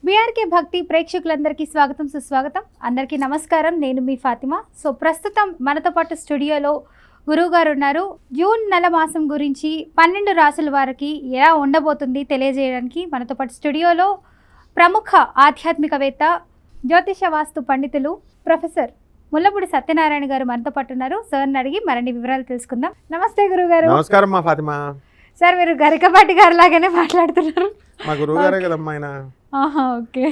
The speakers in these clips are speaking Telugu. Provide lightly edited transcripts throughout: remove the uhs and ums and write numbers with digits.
బీఆర్కే భక్తి ప్రేక్షకులందరికీ స్వాగతం సుస్వాగతం. అందరికీ నమస్కారం. నేను మీ ఫాతిమా. సో ప్రస్తుతం మనతో పాటు స్టూడియోలో గురువు గారు ఉన్నారు. జూన్ నెల మాసం గురించి 12 రాసుల వారికి ఎలా ఉండబోతుంది తెలియజేయడానికి మనతో పాటు స్టూడియోలో ప్రముఖ ఆధ్యాత్మికవేత్త, జ్యోతిష వాస్తు పండితులు ప్రొఫెసర్ ముల్లపూడి సత్యనారాయణ గారు మనతో పాటు ఉన్నారు. సార్ని అడిగి మరిన్ని వివరాలు తెలుసుకుందాం. నమస్తే గురువు గారు. నమస్కారం మా ఫాతిమా. సార్ మీరు గరికపాటి గారు లాగానే మాట్లాడుతున్నారు. మా గురువు గారే కదమ్మా ఆయన. ఓకే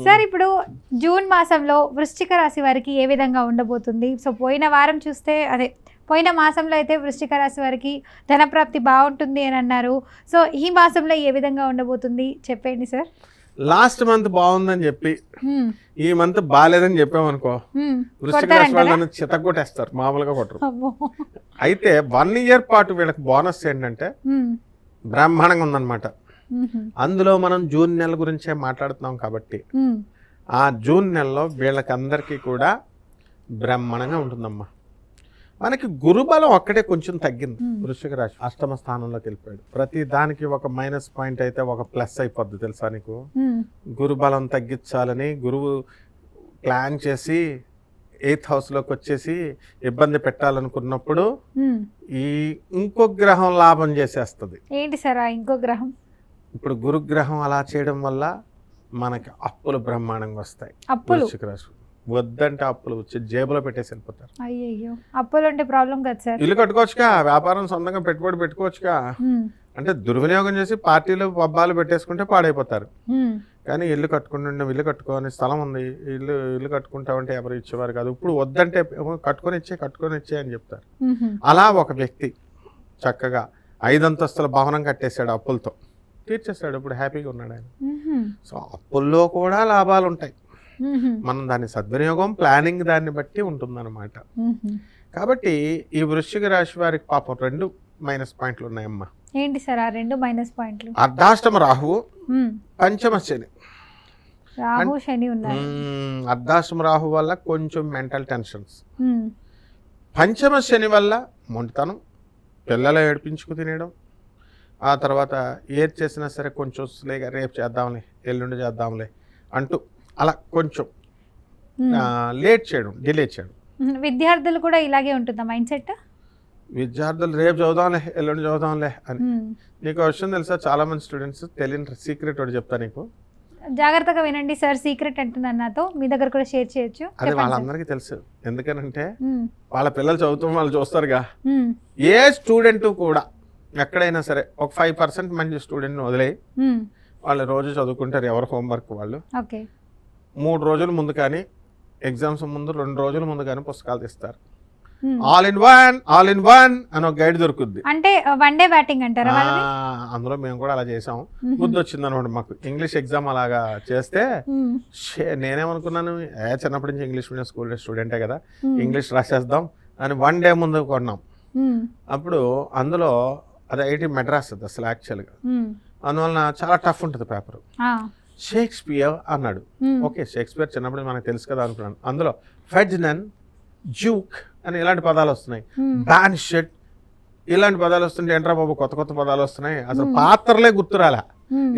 సార్, ఇప్పుడు జూన్ మాసంలో వృశ్చిక రాశి వారికి ఏ విధంగా ఉండబోతుంది? సో పోయిన వారం చూస్తే పోయిన మాసంలో అయితే వృశ్చిక రాశి వారికి ధనప్రాప్తి బాగుంటుంది అని అన్నారు. సో ఈ మాసంలో ఏ విధంగా ఉండబోతుంది చెప్పండి సార్. లాస్ట్ మంత్ బాగుందని చెప్పి ఈ మంత్ బాగాలేదని చెప్పామనుకో, వృశ్చిక రాశి వాళ్ళని చితగొట్టేస్తారు, మామూలుగా కొట్టరు. అయితే 1 year పాటు వీళ్ళకి బోనస్ ఏంటంటే బ్రహ్మాండంగా ఉందన్నమాట. అందులో మనం జూన్ నెల గురించే మాట్లాడుతున్నాం కాబట్టి ఆ జూన్ నెలలో వీళ్ళకి అందరికీ కూడా బ్రహ్మాండంగా ఉంటుందమ్మా. మనకి గురుబలం ఒక్కటే కొంచెం తగ్గింది. వృశ్చిక రాశి అష్టమ స్థానంలోకి వెళ్ళిపోయాడు. ప్రతి దానికి ఒక మైనస్ పాయింట్ అయితే ఒక ప్లస్ అయిపోద్ది తెలుసా నీకు. గురుబలం తగ్గించాలని గురువు ప్లాన్ చేసి 8th హౌస్లోకి వచ్చేసి ఇబ్బంది పెట్టాలనుకున్నప్పుడు ఈ ఇంకో గ్రహం లాభం చేసేస్తుంది. ఏంటి సార్ ఇంకో గ్రహం? ఇప్పుడు గురుగ్రహం అలా చేయడం వల్ల మనకి అప్పులు బ్రహ్మాండంగా వస్తాయి. వృశ్చిక రాశి వద్దంటే అప్పులు వచ్చి జేబులో పెట్టేసి వెళ్ళిపోతారు. అయ్యో, అప్పులు అంటే ప్రాబ్లం కదా సార్. ఇల్లు కట్టుకోవచ్చుగా, వ్యాపారం సొంతంగా పెట్టుబడి పెట్టుకోవచ్చుగా. అంటే దుర్వినియోగం చేసి పార్టీలు పబ్బాలు పెట్టేసుకుంటే పాడైపోతారు. కానీ ఇల్లు కట్టుకొని స్థలం ఉంది, ఇల్లు కట్టుకుంటామంటే ఎవరు ఇచ్చేవారు కాదు. ఇప్పుడు వద్దంటే కట్టుకొని ఇచ్చే అని చెప్తారు. అలా ఒక వ్యక్తి చక్కగా 5 అంతస్తుల భవనం కట్టేశాడు, అప్పులతో తీర్చేస్తాడు. ఇప్పుడు హ్యాపీగా ఉన్నాడు ఆయన. సో అప్పుల్లో కూడా లాభాలు ఉంటాయి. మనం దాని సద్వినియోగం, ప్లానింగ్ దాన్ని బట్టి ఉంటుందన్నమాట. కాబట్టి ఈ వృశ్చిక రాశి వారికి పాపం 2 మైనస్ పాయింట్లు ఉన్నాయమ్మా. ఏంటి సార్ ఆ 2 మైనస్ పాయింట్లు? అర్ధాష్టమ రాహువు, పంచమ శని. రాహు శని ఉన్నారు. అర్ధాష్టమ రాహు వల్ల కొంచెం మెంటల్ టెన్షన్స్, పంచమ శని వల్ల మొండితనం, పిల్లలు ఏడిపించుకు తినేయడం, ఆ తర్వాత ఏది చేసినా సరే కొంచెం స్లేగా రేపు చేద్దాంలే, ఎల్లుండి చేద్దాంలే అంటూ అలా కొంచెం లేట్ చేయడం, డిలే చేయడం. విద్యార్థులు కూడా ఇలాగే ఉంటుందా మైండ్ సెట్? విద్యార్థులు రేపు చదువుదాంలే, ఎల్లుండి చదువుదాంలే అని. నీకు విషయం తెలుసా, చాలా మంది స్టూడెంట్స్ తెలియని సీక్రెట్ ఒకటి చెప్తా నీకు, జాగ్రత్తగా వినండి సార్. సీక్రెట్ అంటున్నాను, నాతో మీ దగ్గర కూడా షేర్ చేయొచ్చు. అది వాళ్ళందరికీ తెలుసు. ఎందుకనంటే వాళ్ళ పిల్లలు చదువుతాం, వాళ్ళు చూస్తారుగా. ఏ స్టూడెంట్ కూడా ఎక్కడైనా సరే ఒక 5% మంచి స్టూడెంట్ని వదిలే వాళ్ళు రోజు చదువుకుంటారు, ఎవరు హోంవర్క్ వాళ్ళు. 3 రోజుల ముందు కానీ, ఎగ్జామ్స్ ముందు 2 రోజుల ముందు కానీ పుస్తకాలు తీస్తారు. ఆల్ ఇన్ వన్ అని ఒక గైడ్ దొరుకుద్ది. అంటే 1 డే బ్యాటింగ్ అంటారా? అందులో మేము కూడా అలా చేసాం. బుద్ధి వచ్చింది అనమాట మాకు. ఇంగ్లీష్ ఎగ్జామ్ అలాగా చేస్తే నేనేమనుకున్నాను, చిన్నప్పటి నుంచి ఇంగ్లీష్ మీడియం స్కూల్ స్టూడెంటే కదా, ఇంగ్లీష్ రాసేద్దాం అని 1 డే ముందు కొన్నాం. అప్పుడు అందులో అది ఐఐటి మెడ్రాస్ అది అసలు యాక్చువల్గా. అందువలన చాలా టఫ్ ఉంటుంది పేపర్. షేక్స్పియర్ అన్నాడు. ఓకే, షేక్స్పియర్ చిన్నప్పుడు మనకు తెలుసు కదా అనుకున్నాను. అందులో ఫెర్డినెండ్, డ్యూక్ అని ఇలాంటి పదాలు వస్తున్నాయి, బాన్షెట్ ఇలాంటి పదాలు వస్తుంటే ఏంట్రా బాబు కొత్త కొత్త పదాలు వస్తున్నాయి. అసలు పాత్రలే గుర్తురాలా.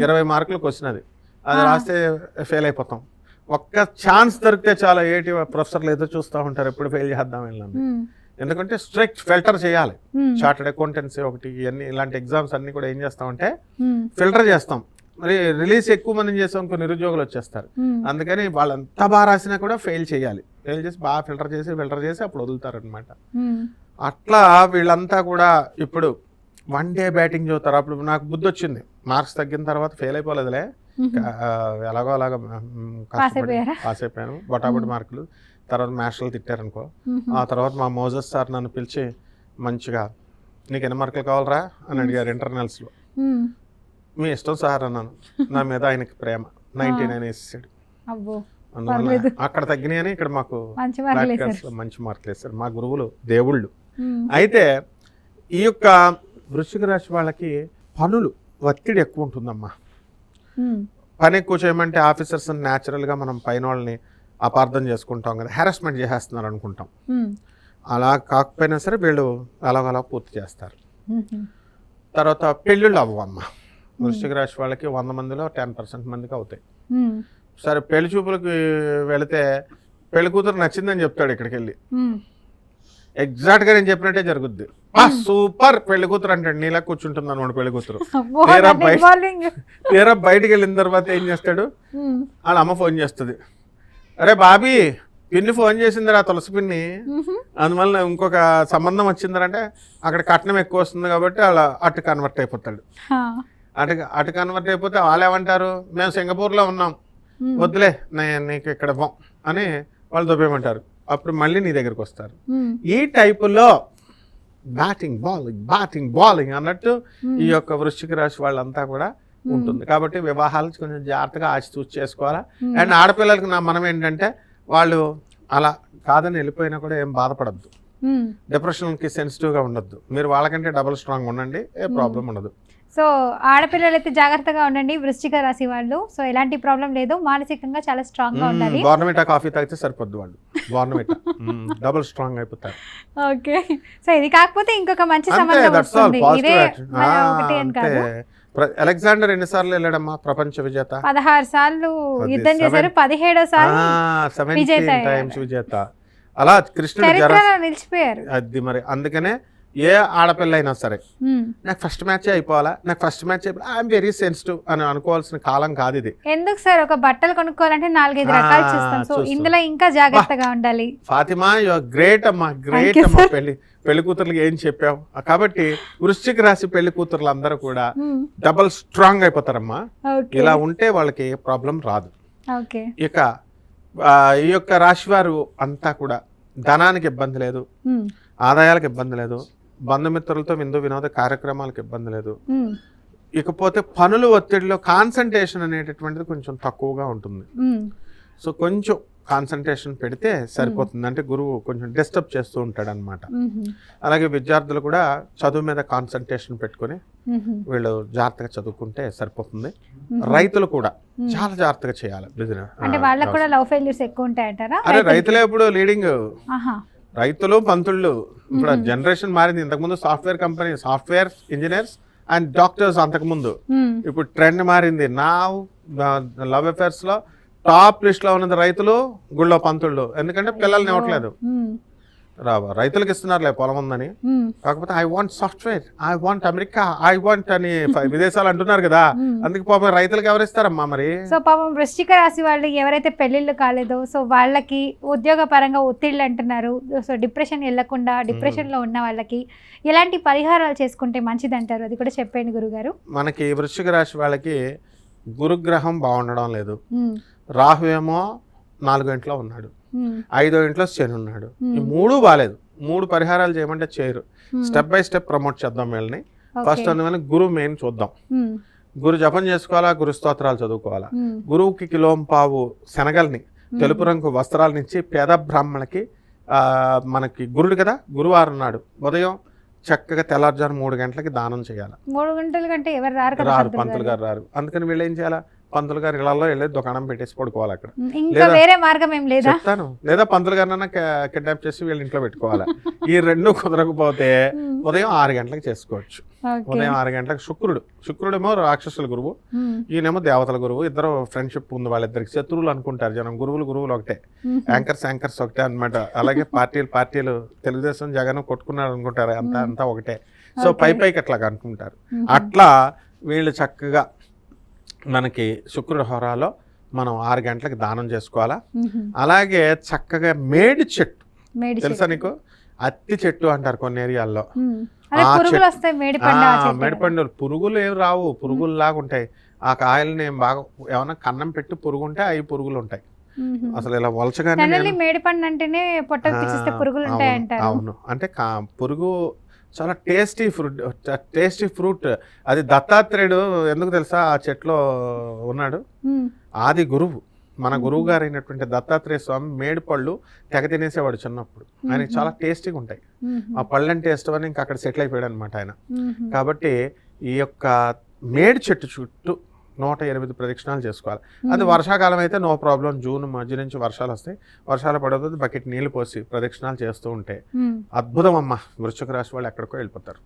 20 మార్కులకు వచ్చినది. అది రాస్తే ఫెయిల్ అయిపోతాం. ఒక్క ఛాన్స్ దొరికితే చాలా ఏటి ప్రొఫెసర్లు ఏదో చూస్తూ ఉంటారు, ఎప్పుడు ఫెయిల్ చేద్దాం వెళ్ళాను. ఎందుకంటే స్ట్రిక్ట్ ఫిల్టర్ చేయాలి. చార్టెడ్ అకౌంటెన్సీ ఒకటి, ఇవన్నీ ఇలాంటి ఎగ్జామ్స్ అన్ని కూడా ఏం చేస్తామంటే ఫిల్టర్ చేస్తాం. మరి రిలీజ్ ఎక్కువ మంది చేస్తాం, కొన్ని నిరుద్యోగులు వచ్చేస్తారు. అందుకని వాళ్ళంతా బాగా రాసినా కూడా ఫెయిల్ చేయాలి. ఫెయిల్ చేసి బాగా ఫిల్టర్ చేసి అప్పుడు వదులుతారనమాట. అట్లా వీళ్ళంతా కూడా ఇప్పుడు 1 డే బ్యాటింగ్ చదువుతారు. అప్పుడు నాకు బుద్ధి వచ్చింది, మార్క్స్ తగ్గిన తర్వాత ఫెయిల్ అయిపోలేదులే, ఎలాగో అలాగా పాస్ అయిపోయాను, బొటాబొటి మార్కులు. తర్వాత మాస్టర్లు తిట్టారనుకో. ఆ తర్వాత మా మోజస్ సార్ నన్ను పిలిచి మంచిగా, నీకు ఎన్ని మార్కులు కావాలరా అని అడిగారు ఇంటర్నల్స్లో. మీ ఇష్టం సార్ అన్నాను. నా మీద ఆయనకి ప్రేమ, 99 వేసేసాడు. అందువల్ల అక్కడ తగ్గినాయని ఇక్కడ మాకు మంచి మార్కులు వేస్తారు మా గురువులు, దేవుళ్ళు. అయితే ఈ యొక్క వృశ్చిక రాశి వాళ్ళకి పనులు ఒత్తిడి ఎక్కువ ఉంటుందమ్మా. పని ఎక్కువ చేయమంటే ఆఫీసర్స్ న్యాచురల్గా మనం పైన వాళ్ళని అపార్థం చేసుకుంటాం కదా, హెరాస్మెంట్ చేసేస్తున్నారు అనుకుంటాం. అలా కాకపోయినా సరే వీళ్ళు అలాగలా పూర్తి చేస్తారు. తర్వాత పెళ్ళిళ్ళు అవ్వమ్మ. వృశ్చిక రాశి వాళ్ళకి 100 మందిలో 10% మందికి అవుతాయి. సరే పెళ్లి చూపులకి వెళితే పెళ్లి కూతురు నచ్చిందని చెప్తాడు ఇక్కడికి వెళ్ళి, ఎగ్జాక్ట్ గా నేను చెప్పినట్టే జరుగుద్ది. సూపర్ పెళ్లి కూతురు అంటాడు, నీలా కూర్చుంటుంది అనమాట పెళ్లి కూతురు. తీరా బయటికి వెళ్ళిన తర్వాత ఏం చేస్తాడు, వాళ్ళ అమ్మ ఫోన్ చేస్తుంది, అరే బాబీ పిన్ని ఫోన్ చేసిందిరా తులసి పిన్ని, అందువల్ల ఇంకొక సంబంధం వచ్చిందంటే అక్కడ కట్నం ఎక్కువ వస్తుంది కాబట్టి అలా అటు కన్వర్ట్ అయిపోతాడు. అటు కన్వర్ట్ అయిపోతే వాళ్ళు ఏమంటారు, మేము సింగపూర్లో ఉన్నాం వద్దులే నీకు ఇక్కడ పో అని వాళ్ళు దొబ్బేయమంటారు. అప్పుడు మళ్ళీ నీ దగ్గరకు వస్తారు. ఈ టైపులో బ్యాటింగ్ బాలింగ్ అన్నట్టు ఈ యొక్క వృశ్చిక రాశి వాళ్ళంతా కూడా ఉంటుంది. కాబట్టి వివాహాలు కొంచెం జాగ్రత్తగా ఆచితూచి చేసుకోవాలా. అండ్ ఆడపిల్లలకి మనం ఏంటంటే వాళ్ళు అలా కాదని వెళ్ళిపోయినా కూడా ఏం బాధపడద్దు, డిప్రెషన్కి సెన్సిటివ్గా ఉండొద్దు. మీరు వాళ్ళకంటే డబుల్ స్ట్రాంగ్ ఉండండి, ఏ ప్రాబ్లం ఉండదు. సో ఆడపిల్లలు అయితే జాగ్రత్తగా ఉండండి వృశ్చిక రాశి వాళ్ళు. సో ఎలాంటి ప్రాబ్లం లేదు, మానసికంగా చాలా స్ట్రాంగ్ గా ఉండాలి. గవర్నమెంట్ కాఫీ తాగితే సరిపోద్దు, వాళ్ళు గవర్నమెంట్ డబుల్ స్ట్రాంగ్ అయిపోతారు. ఓకే, సో ఇది కాకపోతే ఇంకొక మంచి సంబంధం వస్తుంది. ఇదే ఒకటి అని కాదు. అలెగ్జాండర్ ఎన్నిసార్లు వెళ్ళాడమ్మా ప్రపంచ విజేత? 16 సార్లు యుద్ధం చేశారు, 17వ సారి విజేత. అలా కృష్ణుడు నిలిచిపోయారు. అది మరి అందుకనే ఏ ఆడపిల్ల అయినా సరే నాకు ఫస్ట్ మ్యాచ్ అయిపోవాలా, నాకు ఫస్ట్ మ్యాచ్ అయిపోయి ఐఎమ్ వెరీ సెన్సిటివ్ అని అనుకోవాల్సిన కాలం కాదు ఇది. ఎందుకు సార్, ఒక బట్టలు కొనుక్కోవాలంటే 4-5 రకాలు చూస్తాం. సో ఇందులో ఇంకా జాగ్రత్తగా ఉండాలి. ఫాతిమా యు ఆర్ గ్రేట్ అమ్మా, గ్రేట్ అమ్మా. పెళ్లి కూతుర్లకి ఏం చెప్పావు. కాబట్టి వృశ్చిక రాశి పెళ్లి కూతుర్లు అందరూ కూడా డబల్ స్ట్రాంగ్ అయిపోతారమ్మా. ఇలా ఉంటే వాళ్ళకి ఏ ప్రాబ్లం రాదు. ఇక ఈ యొక్క రాశి వారు అంతా కూడా ధనానికి ఇబ్బంది లేదు, ఆదాయాలకు ఇబ్బంది లేదు, బంధుమిత్రులతో విందు వినోద కార్యక్రమాలకు ఇబ్బంది లేదు. ఇకపోతే పనుల ఒత్తిడిలో కాన్సన్ట్రేషన్ అనేటటువంటిది కొంచెం తక్కువగా ఉంటుంది. సో కొంచెం కాన్సన్ట్రేషన్ పెడితే సరిపోతుంది. అంటే గురువు కొంచెం డిస్టర్బ్ చేస్తూ ఉంటాడు అనమాట. అలాగే విద్యార్థులు కూడా చదువు మీద కాన్సన్ట్రేషన్ పెట్టుకుని వీళ్ళు జాగ్రత్తగా చదువుకుంటే సరిపోతుంది. రైతులు కూడా చాలా జాగ్రత్తగా చేయాలి బిజినెస్. అంటే వాళ్ళకు కూడా లవ్ ఫెయిల్యూర్స్ ఎక్కువ ఉంటాయంటారా? అరే రైతులే ఇప్పుడు లీడింగ్, రైతులు పంతుళ్ళు. ఇప్పుడు జనరేషన్ మారింది. ఇంతకుముందు software company, software engineers and doctors అంతకుముందు. ఇప్పుడు ట్రెండ్ మారింది. నా లవ్ అఫేర్స్ లో టాప్ లిస్ట్ లో ఉన్నది రైతులు, గుళ్ళో పంతుళ్ళు. ఎందుకంటే పిల్లల్ని ఇవ్వట్లేదు, రైతులకు ఇస్తున్నారులే పొలం ఉందని. కాకపోతే I want software, I want America, I want అని విదేశాలు అంటున్నారు కదా. అందుకే పాపం రైతులకు ఎవరిస్తారమ్మా మరి. సో పాపం వృశ్చిక రాశి వాళ్ళు ఎవరైతే పెళ్లిళ్ళు కాలేదో, సో వాళ్ళకి ఉద్యోగ పరంగా ఒత్తిళ్ళు అంటున్నారు. సో డిప్రెషన్ వెళ్లకుండా డిప్రెషన్ లో ఉన్న వాళ్ళకి ఎలాంటి పరిహారాలు చేసుకుంటే మంచిది అంటారు, అది కూడా చెప్పండి గురుగారు. మనకి వృశ్చిక రాశి వాళ్ళకి గురుగ్రహం బాగుండడం లేదు. రాహు ఏమో 4వ ఇంట్లో ఉన్నాడు, 5వ ఇంట్లో శని ఉన్నాడు. ఈ 3 బాలేదు. 3 పరిహారాలు చేయమంటే చేయరు. స్టెప్ బై స్టెప్ ప్రమోట్ చేద్దాం వీళ్ళని. ఫస్ట్ అందువల్ల గురువు మెయిన్ చూద్దాం. గురు జపం చేసుకోవాలా, గురు స్తోత్రాలు చదువుకోవాలా. గురువుకి కిలోంపావు శనగల్ని తెలుపు రంగు వస్త్రాలనిచ్చి పేద బ్రాహ్మణులకి, మనకి గురుడు కదా గురువారం నాడు ఉదయం చక్కగా తెల్లారుజాము 3 గంటలకి దానం చేయాలి. 3 గంటల కంటే ఎవరు రారు, పంతులు గారు రారు. అందుకని వీళ్ళు ఏం చేయాలా, పంతులు గారు ఇళ్లలో వెళ్ళి దుకాణం పెట్టేసి పడుకోవాలి అక్కడ. ఇంకా వేరే మార్గం ఏం లేదా చెప్తాను. లేదా పంతులు గారినైనా కిడ్నాప్ చేసి వీళ్ళ ఇంట్లో పెట్టుకోవాలి. ఈ 2 కుదరకపోతే ఉదయం 6 గంటలకు చేసుకోవచ్చు. ఉదయం 6 గంటలకు శుక్రుడేమో రాక్షసుల గురువు, ఈయనేమో దేవతల గురువు. ఇద్దరు ఫ్రెండ్షిప్ ఉంది వాళ్ళిద్దరికి. శత్రువులు అనుకుంటారు జనం, గురువులు ఒకటే, యాంకర్స్ ఒకటే అనమాట. అలాగే పార్టీలు తెలుగుదేశం జగన్ కొట్టుకున్నారు అనుకుంటారు, అంతా ఒకటే. సో పైకి అట్లాగా అనుకుంటారు. అట్లా వీళ్ళు చక్కగా మనకి శుక్రుడు హోరాలో మనం 6 గంటలకు దానం చేసుకోవాలా. అలాగే చక్కగా మేడి చెట్టు తెలుసా నీకు, అత్తి చెట్టు అంటారు కొన్ని ఏరియాల్లో. మేడిపండులు పురుగులు ఏమి రావు, పురుగులు లాగా ఉంటాయి. ఆ కాయలని బాగా ఏమన్నా కన్నం పెట్టి పురుగు ఉంటే అవి పురుగులు ఉంటాయి. అసలు ఇలా వలచగానే మేడిపండు అంటేనే పురుగులు ఉంటాయి అంటారు. అవును, అంటే పురుగు చాలా టేస్టీ ఫ్రూట్. అది దత్తాత్రేయుడు ఎందుకు తెలుసా ఆ చెట్లో ఉన్నాడు. ఆది గురువు, మన గురువు గారు అయినటువంటి దత్తాత్రేయ స్వామి మేడి పళ్ళు తెగ తినేసేవాడు చిన్నప్పుడు. ఆయనకి చాలా టేస్టీగా ఉంటాయి ఆ పళ్ళని. టేస్ట్ అని ఇంకా అక్కడ సెటిల్ అయిపోయాడు అనమాట ఆయన. కాబట్టి ఈ యొక్క మేడి చెట్టు చుట్టూ 108 ప్రదక్షిణాలు చేసుకోవాలి. అది వర్షాకాలం అయితే నో ప్రాబ్లం. జూన్ మధ్య నుంచి వర్షాలు వస్తాయి. వర్షాలు పడకపోతే బకెట్ నీళ్లు పోసి ప్రదక్షిణాలు చేస్తూ ఉంటే అద్భుతం అమ్మ. వృశ్చిక రాశి వాళ్ళు ఎక్కడికో వెళ్ళిపోతారు.